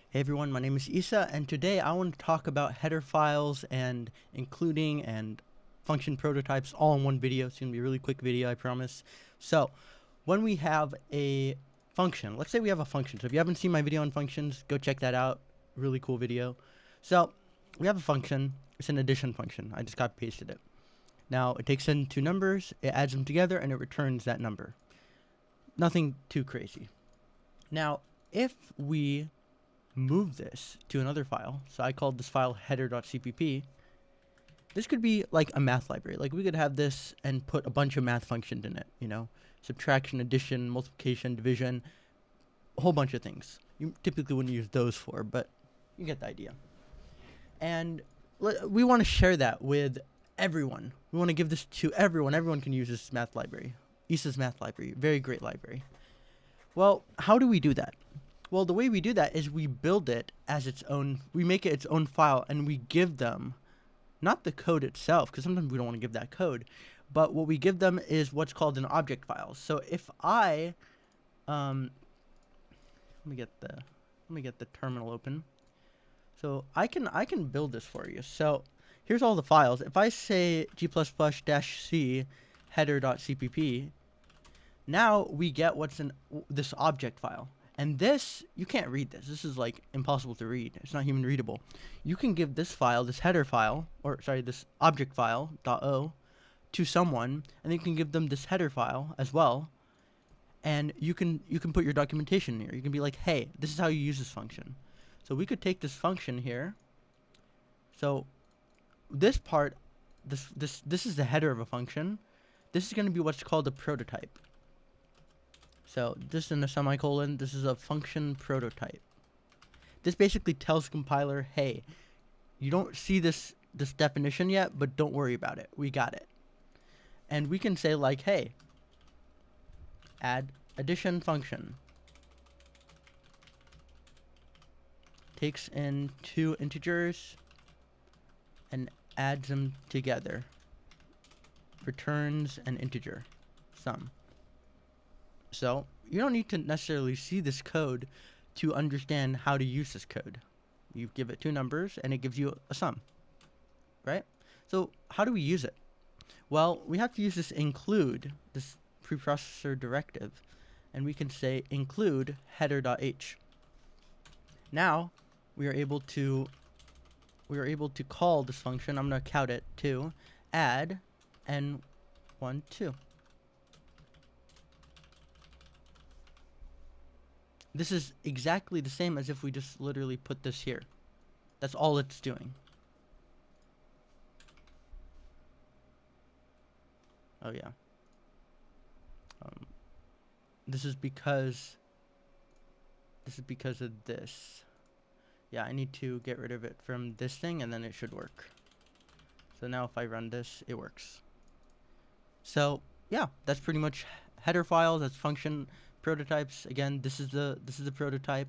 Hey everyone, my name is Issa, and today I want to talk about header files and including and function prototypes all in one video. It's going to be a really quick video, I promise. So, when we have a function, let's say we have a function. So if you haven't seen my video on functions, go check that out. Really cool video. So, we have a function. It's an addition function. I just copy pasted it. Now, it takes in two numbers, it adds them together, and it returns that number. Nothing too crazy. Now, if we move this to another file, so I called this file header.cpp, this could be like a math library. Like we could have this and put a bunch of math functions in it, you know, subtraction, addition, multiplication, division, a whole bunch of things. You typically wouldn't use those for, but you get the idea. And we want to share that with everyone. We want to give this to everyone. Everyone can use this math library. Issa's math library, very great library. Well, how do we do that? Well, the way we do that is we build it as its own, we make it its own file, and we give them, not the code itself, because sometimes we don't want to give that code, but what we give them is what's called an object file. So if I, let me get the terminal open. So I can build this for you. So here's all the files. If I say g++-c header.cpp, now we get what's in this object file. And this, you can't read this. This is like impossible to read. It's not human readable. You can give this file, this header file, or sorry, this object file, .o, to someone, and you can give them this header file as well. And you can put your documentation here. You can be like, hey, this is how you use this function. So we could take this function here. So this part, this is the header of a function. This is going to be what's called a prototype. So this in a semicolon, this is a function prototype. This basically tells compiler, hey, you don't see this definition yet, but don't worry about it. We got it. And we can say like, hey, add addition function. Takes in two integers and adds them together. Returns an integer, sum. So you don't need to necessarily see this code to understand how to use this code. You give it two numbers and it gives you a sum, right? So how do we use it? Well, we have to use this include, this preprocessor directive, and we can say include header.h. Now we are able to call this function. I'm going to count it to add n 1 2. This is exactly the same as if we just literally put this here. That's all it's doing. Oh yeah. This is because of this. Yeah, I need to get rid of it from this thing and then it should work. So now if I run this, it works. So yeah, that's pretty much header files, that's function prototypes. Again, this is the prototype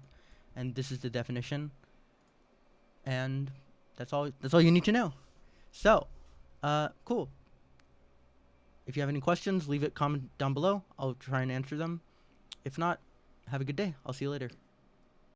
and this is the definition. And that's all you need to know. So, cool. If you have any questions, leave it comment down below. I'll try and answer them. If not, have a good day. I'll see you later.